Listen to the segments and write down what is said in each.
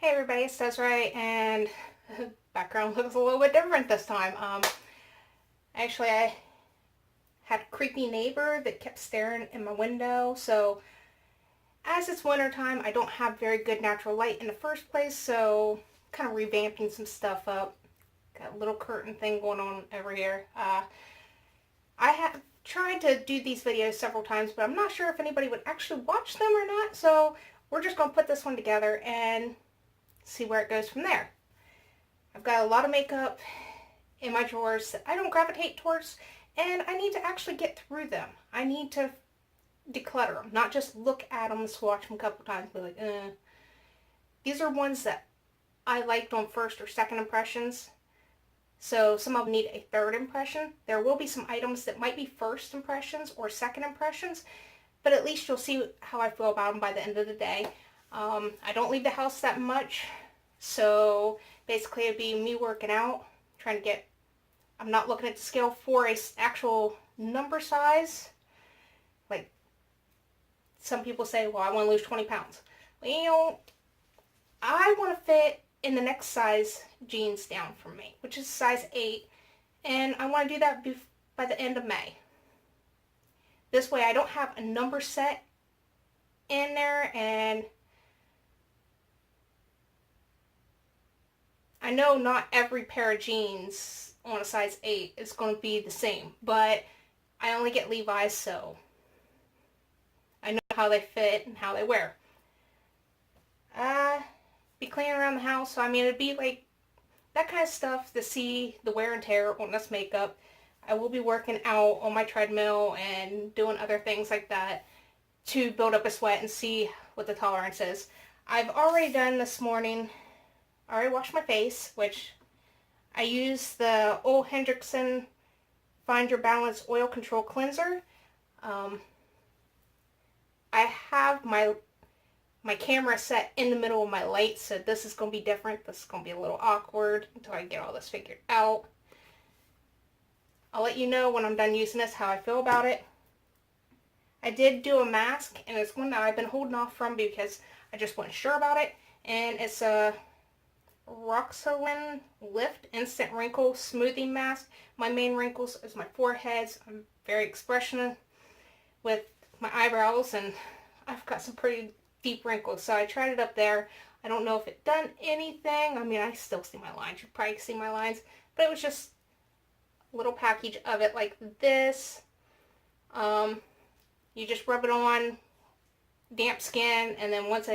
Hey everybody, it's Desiree, and background looks a little bit different this time. Actually, I had a creepy neighbor that kept staring in my window, so as it's winter time, I don't have very good natural light in the first place, so kind of revamping some stuff up. Got a little curtain thing going on over here. I have tried to do these videos several times, but I'm not sure if anybody would actually watch them or not, so we're just going to put this one together and see where it goes from there. I've got a lot of makeup in my drawers that I don't gravitate towards, and I need to actually get through them. I need to declutter them, not just look at them, swatch them a couple times, be like, These are ones that I liked on first or second impressions, so some of them need a third impression. There will be some items that might be first impressions or second impressions, but at least you'll see how I feel about them by the end of the day. I don't leave the house that much, so basically it'd be me working out, trying to get, I'm not looking at the scale for a actual number size. Like, some people say, well, I want to lose 20 pounds. Well, I want to fit in the next size jeans down from me, which is size 8, and I want to do that by the end of May. This way I don't have a number set in there, and I know not every pair of jeans on a size 8 is going to be the same, but I only get Levi's, so I know how they fit and how they wear. Be cleaning around the house, so I mean, it'd be like that kind of stuff to see the wear and tear on this makeup. I will be working out on my treadmill and doing other things like that to build up a sweat and see what the tolerance is. I've already done this morning. I already washed my face, which I use the Ole Henriksen Find Your Balance Oil Control Cleanser. I have my camera set in the middle of my light, so this is going to be different. This is going to be a little awkward until I get all this figured out. I'll let you know when I'm done using this how I feel about it. I did do a mask, and it's one that I've been holding off from because I just wasn't sure about it, and it's a Roxolin Lift Instant Wrinkle Smoothing Mask. My main wrinkles is my foreheads. I'm very expressional with my eyebrows, and I've got some pretty deep wrinkles, so I tried it up there. I don't know if it done anything. I mean, I still see my lines. You probably see my lines, but it was just a little package of it like this. You just rub it on damp skin, and then once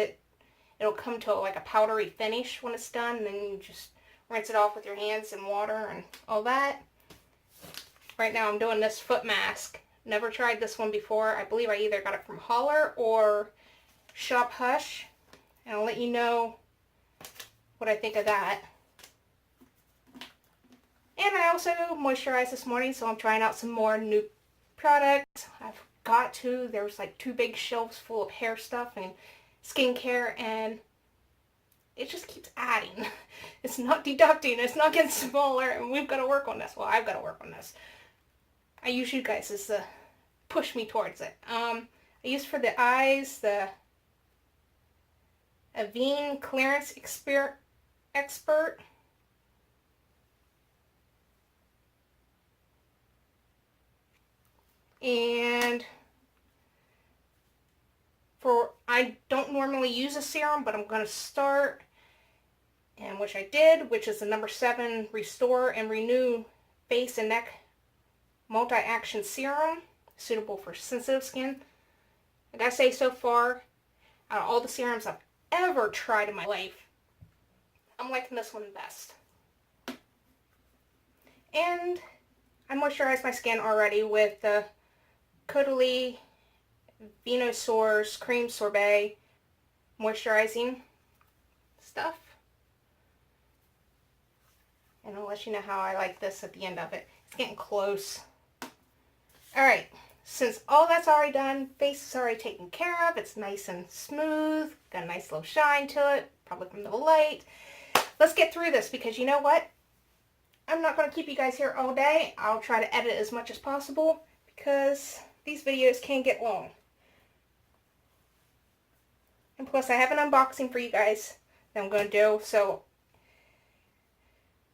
it'll come to like a powdery finish when it's done, and then you just rinse it off with your hands and water and all that. Right now I'm doing this foot mask. Never tried this one before. I believe I either got it from Holler or Shop Hush, and I'll let you know what I think of that. And I also moisturized this morning, so I'm trying out some more new products. I've got to. There's like 2 big shelves full of hair stuff and skincare, and it just keeps adding. It's not deducting. It's not getting smaller, and we've got to work on this. Well, I've got to work on this. I use you guys as the push me towards it. I use for the eyes the Avene Clearance Expert. And I don't normally use a serum, but I'm going to start, and which I did, which is the number 7 Restore and Renew Face and Neck Multi-Action Serum, suitable for sensitive skin. I gotta say, so far, out of all the serums I've ever tried in my life, I'm liking this one best. And I moisturized my skin already with the Caudalie Venusaur's Cream Sorbet moisturizing stuff. And I'll let you know how I like this at the end of it. It's getting close. Alright, since all that's already done, face is already taken care of, it's nice and smooth, got a nice little shine to it, probably from the light. Let's get through this, because you know what? I'm not going to keep you guys here all day. I'll try to edit as much as possible, because these videos can get long. And plus I have an unboxing for you guys that I'm going to do. So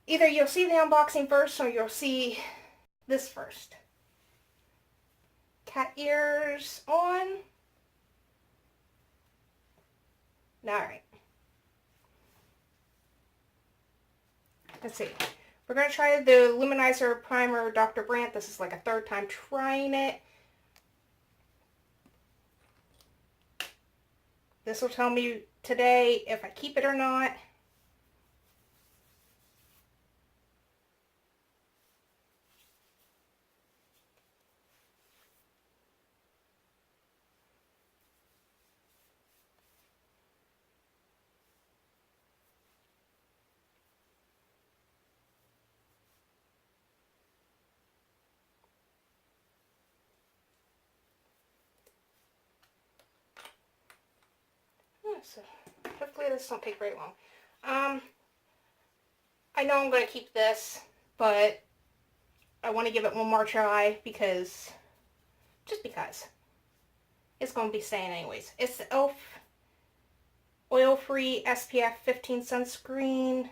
either you'll see the unboxing first or you'll see this first. Cat ears on. Alright. Let's see. We're going to try the Luminizer Primer Dr.Brandt. This is like a third time trying it. This will tell me today if I keep it or not. So hopefully this don't take very long. I know I'm going to keep this, but I want to give it one more try because, just because. It's going to be staying anyways. It's the e.l.f. Oil-Free Spf 15 Sunscreen.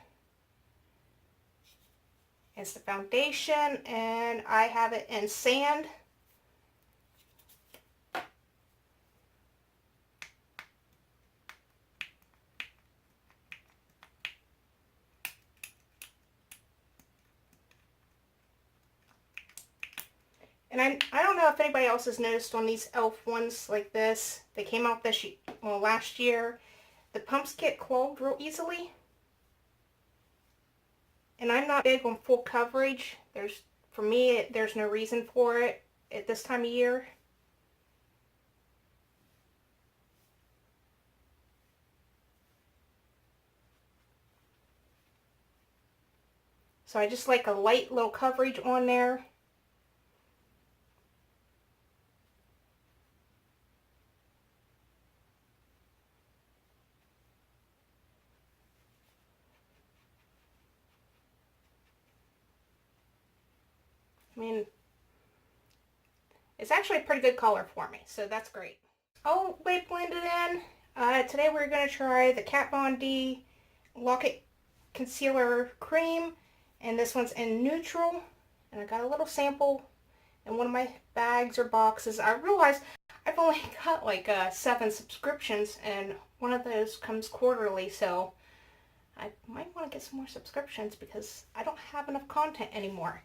It's the foundation, and I have it in sand. And I don't know if anybody else has noticed on these e.l.f. ones like this. They came out this year, well, last year. The pumps get clogged real easily. And I'm not big on full coverage. For me, there's no reason for it at this time of year. So I just like a light little coverage on there. I mean, it's actually a pretty good color for me, so that's great. All way blended in. Today we're going to try the Kat Von D Lock-It Concealer Cream, and this one's in neutral. And I got a little sample in one of my bags or boxes. I realized I've only got like 7 subscriptions, and one of those comes quarterly, so I might want to get some more subscriptions because I don't have enough content anymore.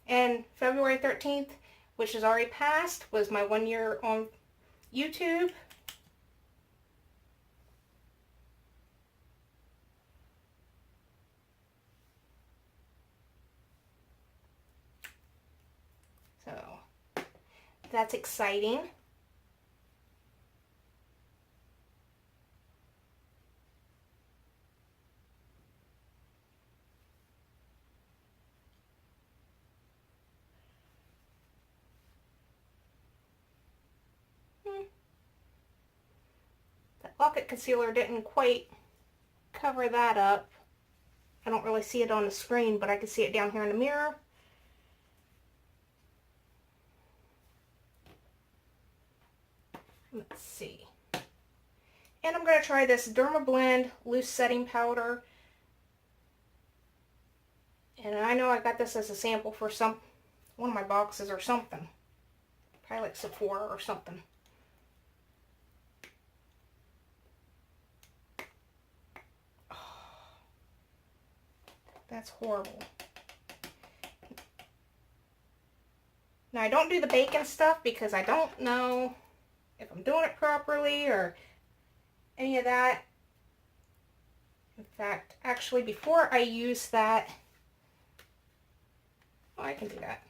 And February 13th, which has already passed, was my 1 year on YouTube. So that's exciting. That Lock-It concealer didn't quite cover that up. I don't really see it on the screen, but I can see it down here in the mirror. Let's see. And I'm going to try this Dermablend Loose Setting Powder. And I know I got this as a sample for one of my boxes or something. Probably like Sephora or something. Oh, that's horrible. Now I don't do the baking stuff because I don't know if I'm doing it properly or any of that. In fact, actually before I use that, oh, I can do that.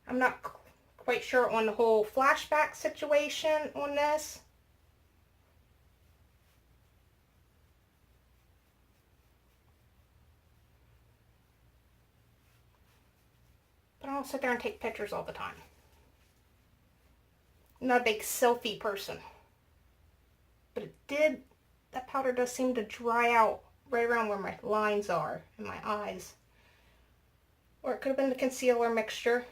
I'm not quite sure on the whole flashback situation on this. But I don't sit there and take pictures all the time. I'm not a big selfie person. But that powder does seem to dry out right around where my lines are in my eyes. Or it could have been the concealer mixture.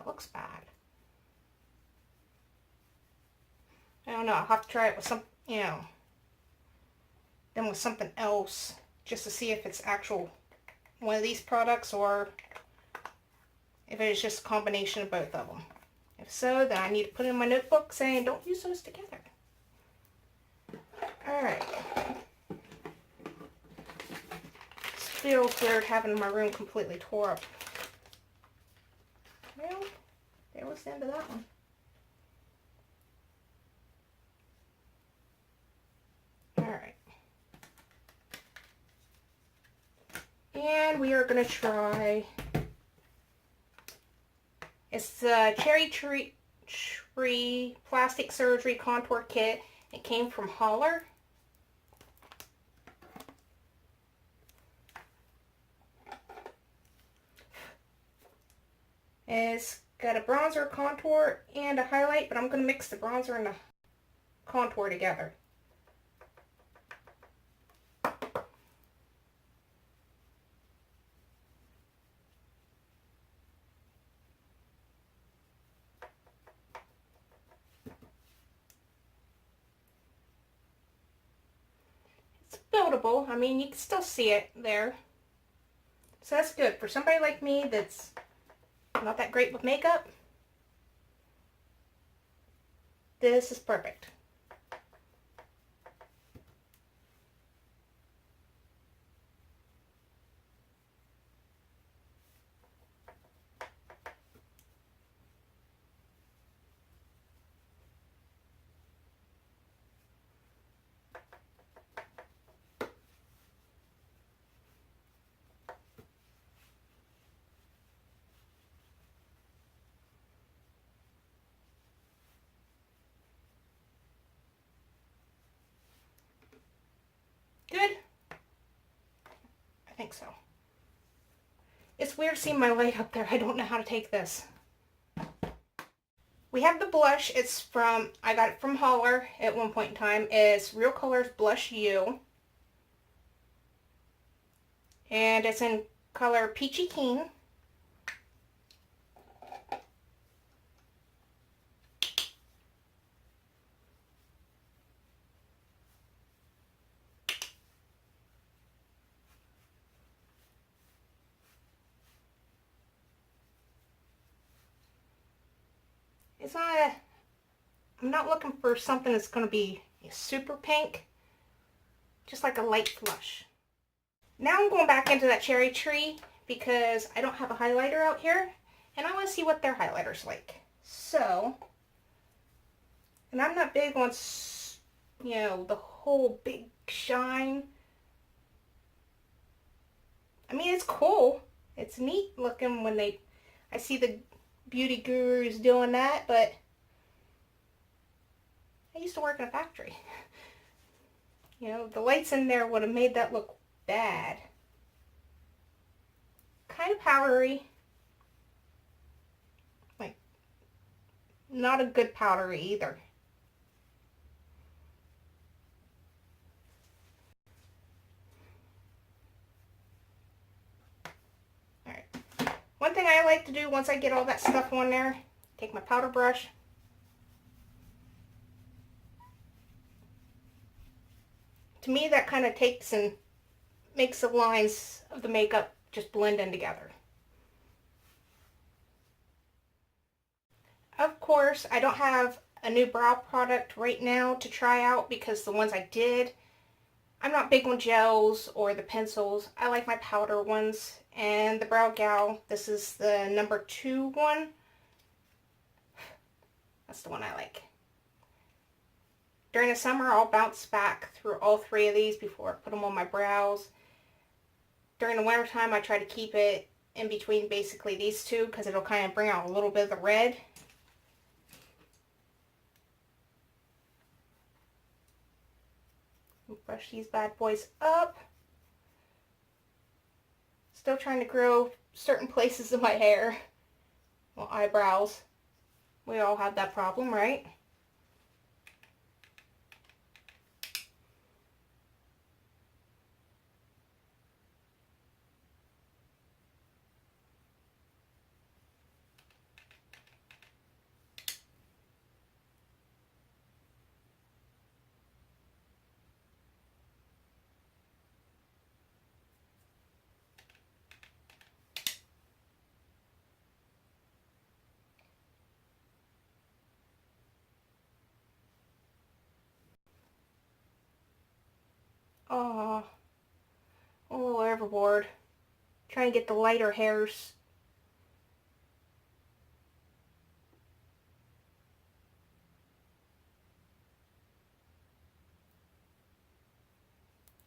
that looks bad. I don't know. I'll have to try it with some, you know, then with something else just to see if it's actual one of these products or if it is just a combination of both of them. If so, then I need to put in my notebook saying don't use those together. Alright. It feels weird having my room completely tore up. Well, there was the end of that one. Alright. And we are going to try, it's the Cherry Tree Plastic Surgery Contour Kit. It came from Holler. It's got a bronzer, contour, and a highlight, but I'm going to mix the bronzer and the contour together. It's buildable. I mean, you can still see it there. So that's good. For somebody like me that's not that great with makeup, this is perfect. Good? I think so. It's weird seeing my light up there. I don't know how to take this. We have the blush. It's from, I got it from Holler at one point in time. It's Real Colors Blush U. And it's in color Peachy Keen. It's not a, I'm not looking for something that's going to be super pink, just like a light flush. Now I'm going back into that Cherry Tree because I don't have a highlighter out here and I want to see what their highlighter's like. So, and I'm not big on, you know, the whole big shine. I mean, it's cool. It's neat looking when I see the beauty gurus doing that, but I used to work in a factory. You know, the lights in there would have made that look bad. Kind of powdery. Like, not a good powdery either. Alright. One thing I like to do once I get all that stuff on there, take my powder brush. To me, that kind of takes and makes the lines of the makeup just blend in together. Of course, I don't have a new brow product right now to try out because the ones I did, I'm not big on gels or the pencils. I like my powder ones. And the browgal, this is the number 2 one. That's the one I like. During the summer, I'll bounce back through all 3 of these before I put them on my brows. During the winter time, I try to keep it in between basically these 2 because it'll kind of bring out a little bit of the red. Brush these bad boys up. Still trying to grow certain places of my hair. Well, eyebrows. We all have that problem, right? Oh, a little overboard. Trying to get the lighter hairs.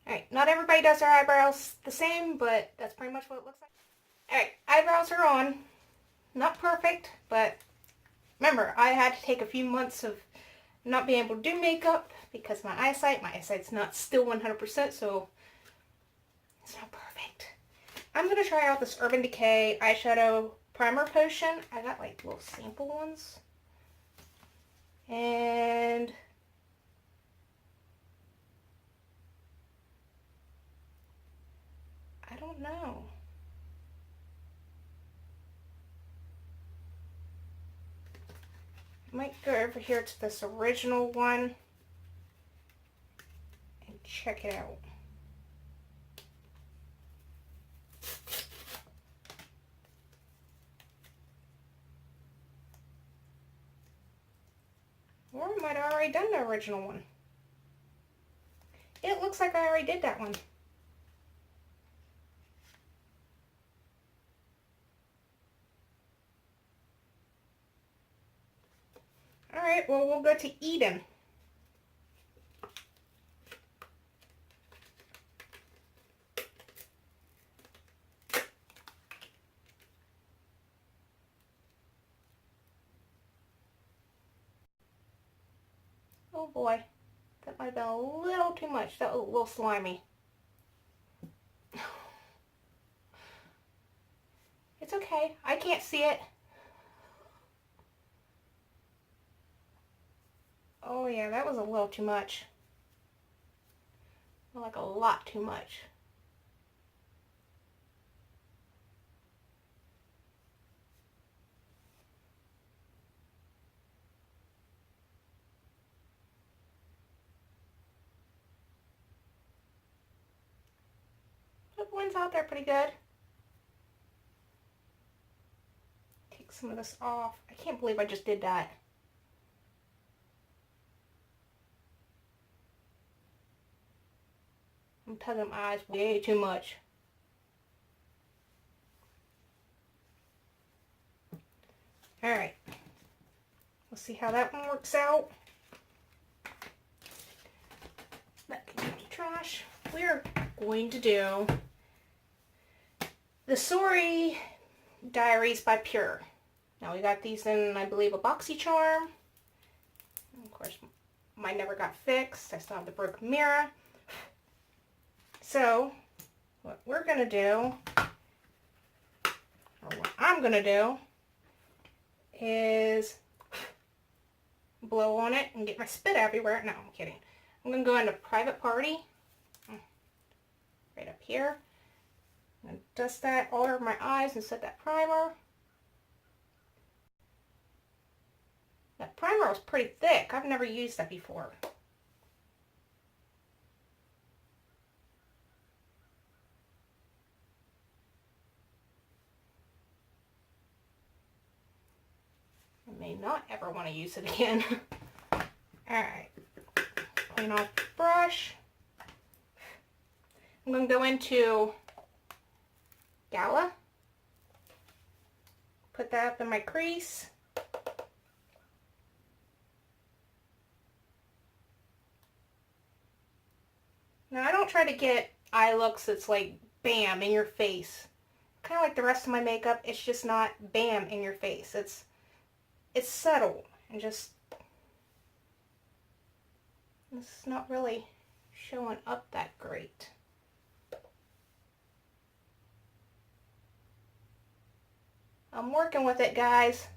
Alright, not everybody does their eyebrows the same, but that's pretty much what it looks like. Alright, eyebrows are on. Not perfect, but remember, I had to take a few months of not being able to do makeup because my eyesight's not still 100%, so it's not perfect. I'm going to try out this Urban Decay eyeshadow primer potion. I got like little sample ones. And I don't know. I might go over here to this original one and check it out. Or I might have already done the original one. It looks like I already did that one. Alright, well, we'll go to Eden. Oh boy, that might have been a little too much. That was a little slimy. It's okay. I can't see it. Oh yeah, that was a little too much. Like a lot too much. It blends out there pretty good. Take some of this off. I can't believe I just did that. I'm tugging my eyes way too much. Alright. Let's see how that one works out. That can be trash. We're going to do the Soiree Diaries by PUR. Now we got these in, I believe, a boxy charm. And of course, mine never got fixed. I still have the broken mirror. So, what we're going to do, or what I'm going to do, is blow on it and get my spit everywhere. No, I'm kidding. I'm going to go into Private Party, right up here. I'm going to dust that all over my eyes and set that primer. That primer was pretty thick. I've never used that before. I may not ever want to use it again. Alright. Clean off the brush. I'm going to go into Gala. Put that up in my crease. Now I don't try to get eye looks that's like bam in your face. Kind of like the rest of my makeup, it's just not bam in your face. It's subtle and just, it's not really showing up that great. I'm working with it, guys.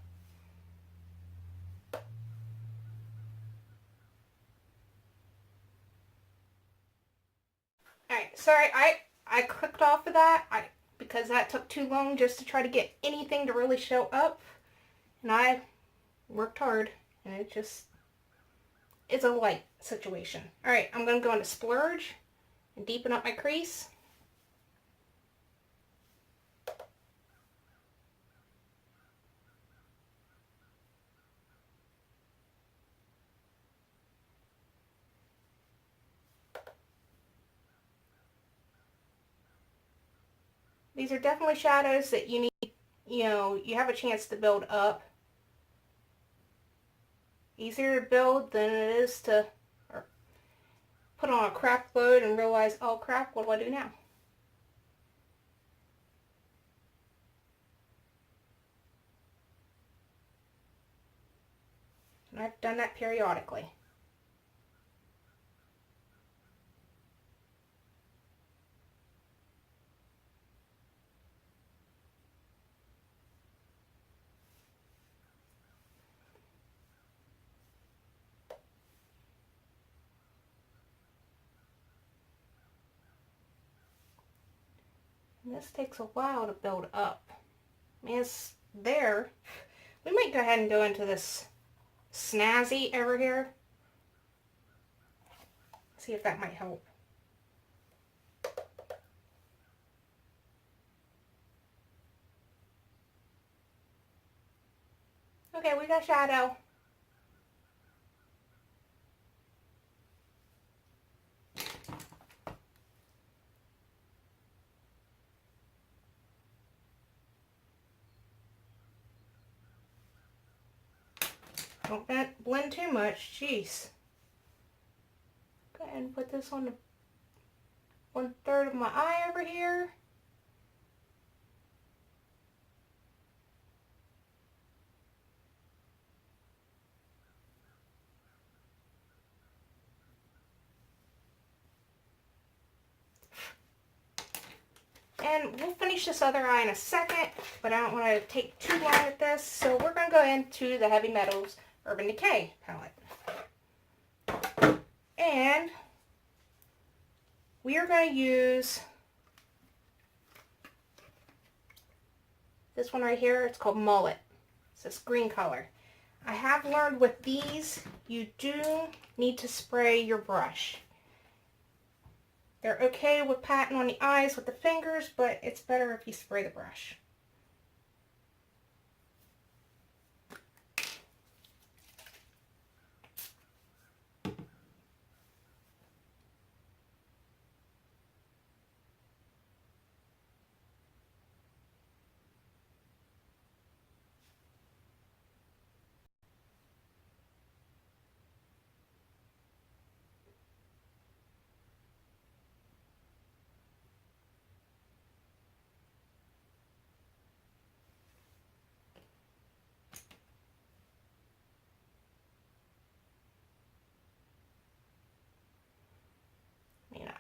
Alright, sorry, I clicked off of that because that took too long just to try to get anything to really show up. And I worked hard, and it's a light situation. Alright, I'm going to go into Splurge and deepen up my crease. These are definitely shadows that you need, you have a chance to build up. Easier to build than it is to put on a crap load and realize, oh crap, what do I do now? And I've done that periodically. And this takes a while to build up. I mean, it's there. We might go ahead and go into this snazzy over here. See if that might help. Okay, we got shadow. Don't blend too much, jeez. Go ahead and put this on the 1/3 of my eye over here. And we'll finish this other eye in a second, but I don't want to take too long at this, so we're going to go into the Heavy Metals Urban Decay palette. And we are going to use this one right here. It's called Mullet. It's this green color. I have learned with these, you do need to spray your brush. They're okay with patting on the eyes with the fingers, but it's better if you spray the brush.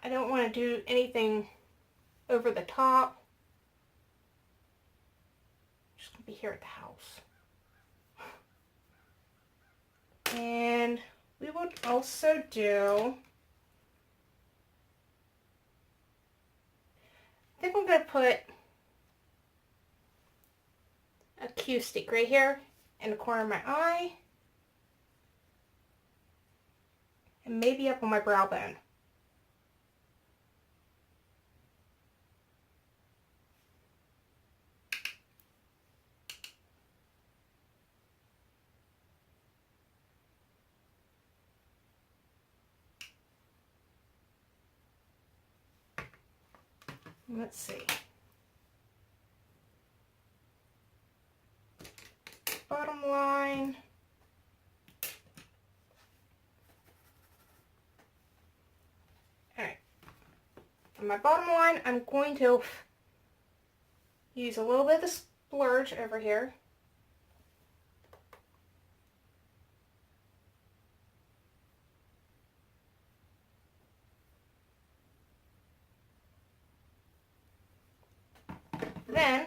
I don't want to do anything over the top. I'm just going to be here at the house. And we would also do, I think I'm going to put a Q stick right here in the corner of my eye. And maybe up on my brow bone. Let's see. Bottom line. Alright. On my bottom line, I'm going to use a little bit of the splurge over here. Then,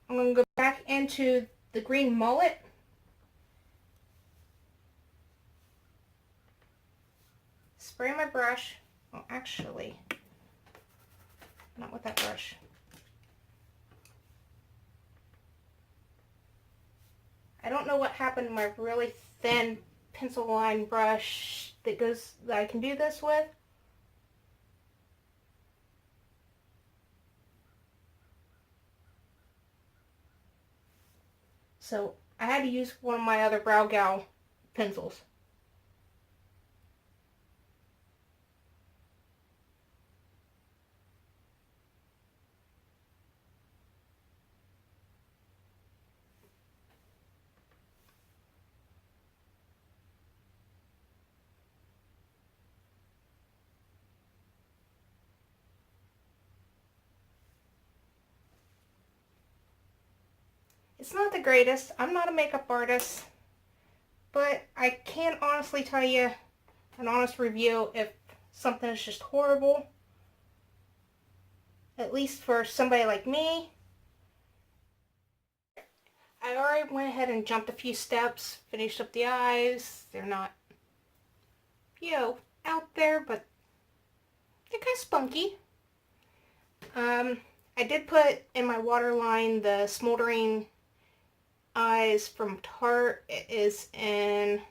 I'm going to go back into the green mullet. Spray my brush. Well, actually, not with that brush. I don't know what happened to my really thin pencil line brush that I can do this with. So I had to use one of my other browgal pencils. It's not the greatest. I'm not a makeup artist, but I can honestly tell you an honest review if something is just horrible. At least for somebody like me. I already went ahead and jumped a few steps, finished up the eyes. They're not, you know, out there, but they're kind of spunky. I did put in my waterline the smoldering eyes from Tarte. It is in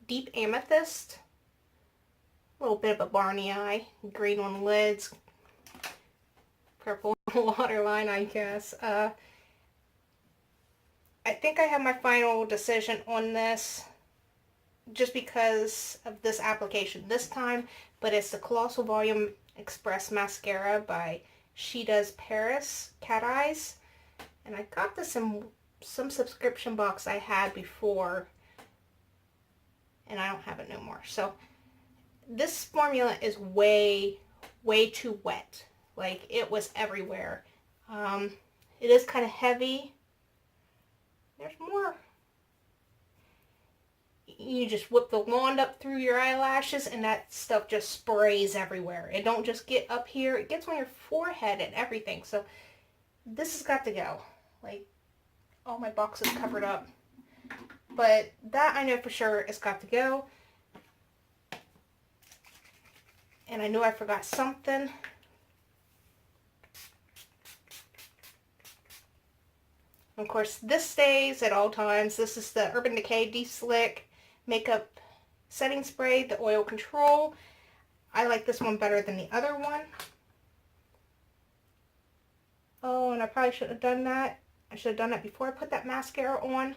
deep amethyst. A little bit of a Barney eye. Green on the lids. Purple waterline, I guess. I think I have my final decision on this just because of this application this time, but it's the Colossal Volume Express Mascara by Shedoes Paris Cat Eyes. And I got this in some subscription box I had before, and I don't have it no more. So this formula is way too wet. Like, it was everywhere. It is kind of heavy. There's more. You just whip the wand up through your eyelashes and that stuff just sprays everywhere. It don't just get up here. It gets on your forehead and everything. So this has got to go. Like, all my boxes covered up. But that I know for sure it's got to go. And I knew I forgot something. Of course, this stays at all times. This is the Urban Decay De-Slick Makeup Setting Spray, the Oil Control. I like this one better than the other one. Oh, and I probably should have done that. I should have done that before I put that mascara on.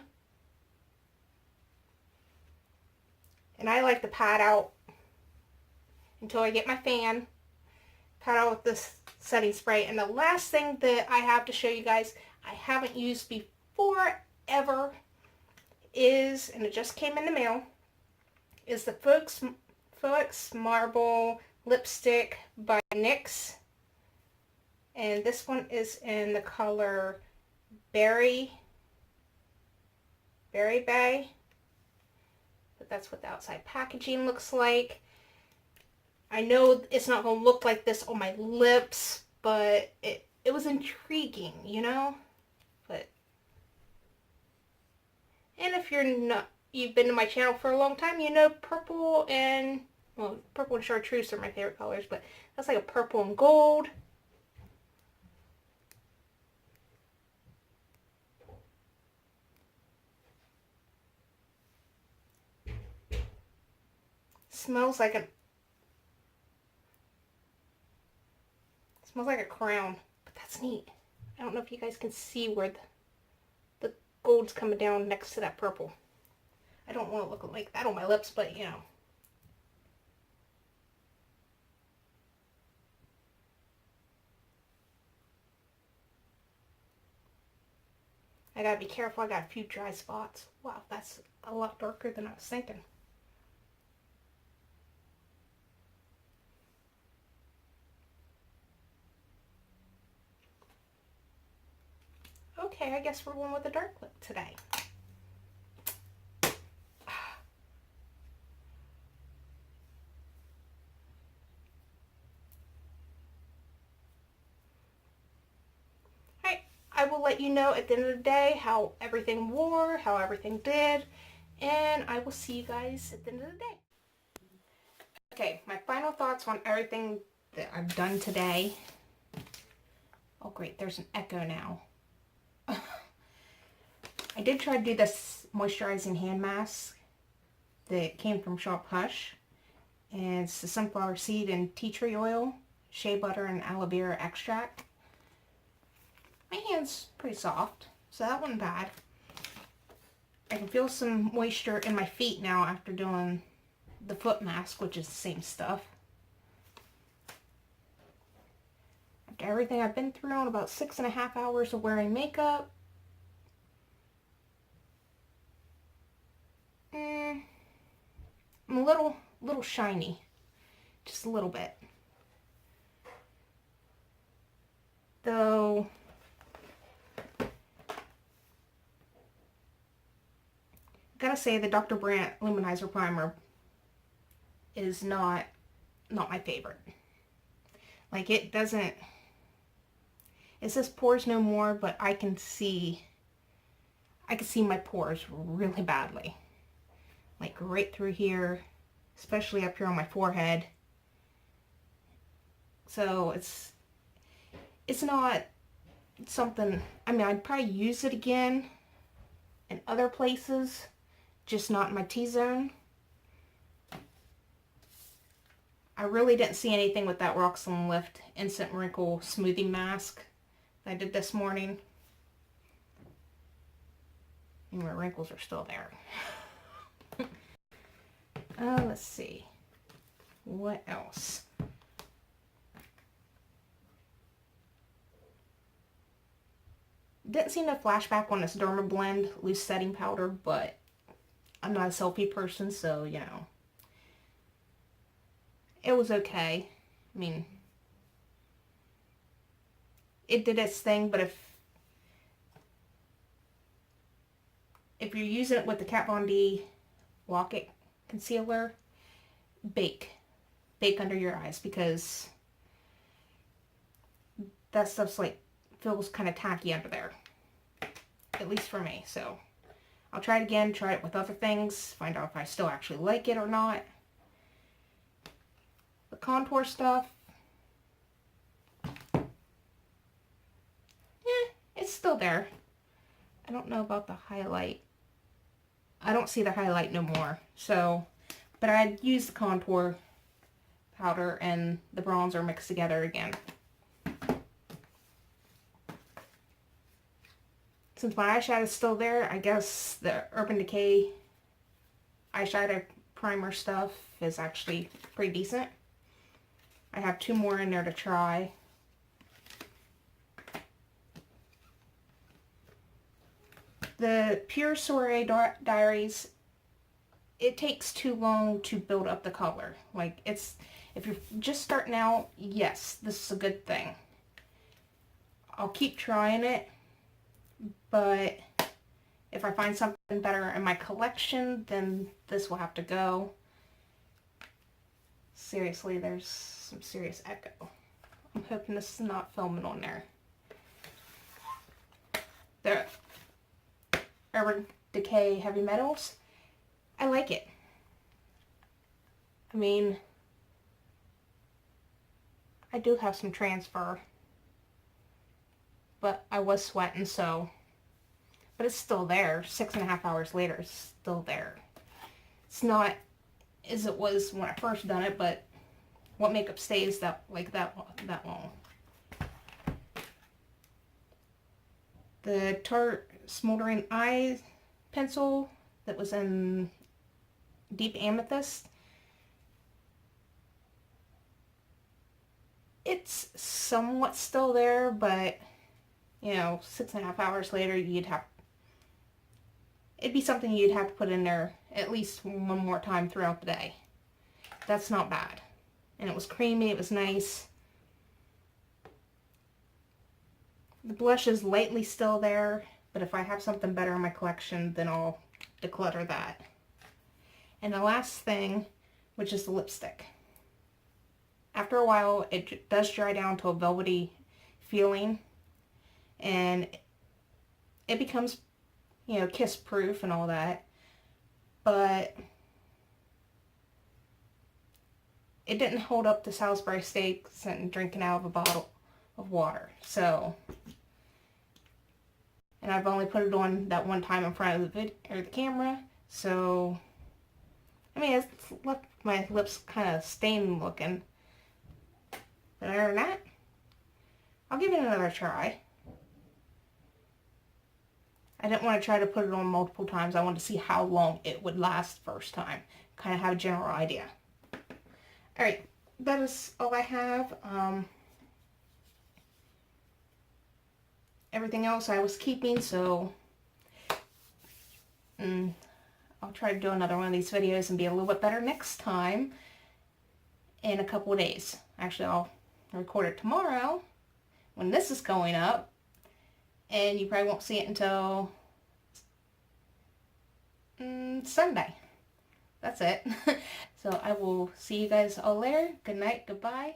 And I like to pat out until I get my fan. Pat out with this setting spray. And the last thing that I have to show you guys, I haven't used before ever, is, and it just came in the mail, is the faux Marble Lipstick by NYX. And this one is in the color Berry Baie. But that's what the outside packaging looks like. I know it's not going to look like this on my lips, but it was intriguing, you know? But, and if you've been to my channel for a long time, you know purple and, well, purple and chartreuse are my favorite colors, but that's like a purple and gold. Smells like a crown, but that's neat. I don't know if you guys can see where the gold's coming down next to that purple. I don't want to look like that on my lips, but you know. I gotta be careful. I got a few dry spots. Wow, that's a lot darker than I was thinking. Okay, I guess we're going with a dark lip today. Alright, I will let you know at the end of the day how everything wore, how everything did, and I will see you guys at the end of the day. Okay, my final thoughts on everything that I've done today. Oh great, there's an echo now. I did try to do this moisturizing hand mask that came from Shop Hush. And it's the sunflower seed and tea tree oil, shea butter, and aloe vera extract. My hand's pretty soft, so that wasn't bad. I can feel some moisture in my feet now after doing the foot mask, which is the same stuff. After everything I've been through in about 6.5 hours of wearing makeup, I'm a little shiny, just a little bit. Though gotta say the Dr.Brandt Luminizer Primer is not my favorite. Like, it doesn't, it says pores no more, but I can see my pores really badly. Like right through here, especially up here on my forehead. So it's not something, I mean, I'd probably use it again in other places, just not in my T-zone. I really didn't see anything with that Roxanne Lift Instant Wrinkle Smoothing Mask that I did this morning. And my wrinkles are still there. Let's see. What else? Didn't see no flashback on this Dermablend loose setting powder, but I'm not a selfie person, so, you know. It was okay. I mean, it did its thing, but if you're using it with the Kat Von D Lock It concealer, bake under your eyes, because that stuff's like feels kind of tacky under there, at least for me. So I'll try it again, try it with other things, find out if I still actually like it or not. The contour stuff, it's still there. I don't know about the highlight. I don't see the highlight no more. So, but I'd use the contour powder and the bronzer mixed together again. Since my eyeshadow is still there, I guess the Urban Decay eyeshadow primer stuff is actually pretty decent. I have 2 more in there to try. The PUR Soiree diaries, it takes too long to build up the color. Like, if you're just starting out, yes, this is a good thing. I'll keep trying it, but if I find something better in my collection, then this will have to go. Seriously, there's some serious echo. I'm hoping this is not filming on there. The Urban Decay Heavy Metals, I like it. I mean, I do have some transfer, but I was sweating, so, but it's still there. 6.5 hours later, it's still there. It's not as it was when I first done it, but what makeup stays that long? The Tarte Smoldering Eye Pencil that was in Deep Amethyst. It's somewhat still there, but, you know, 6.5 hours later, it'd be something you'd have to put in there at least one more time throughout the day. That's not bad. And it was creamy, it was nice. The blush is lightly still there, but if I have something better in my collection, then I'll declutter that. And the last thing, which is the lipstick. After a while, it does dry down to a velvety feeling, and it becomes, you know, kiss proof and all that, but it didn't hold up to Salisbury steaks and drinking out of a bottle of water. So, and I've only put it on that one time in front of the camera, so, I mean, it's left my lips kind of stained looking, but other than that, I'll give it another try. I didn't want to try to put it on multiple times. I wanted to see how long it would last first time. Kind of have a general idea. Alright, that is all I have. Everything else I was keeping, so I'll try to do another one of these videos and be a little bit better next time in a couple of days. Actually, I'll record it tomorrow when this is going up, and you probably won't see it until Sunday. That's it. So I will see you guys all later. Good night, goodbye.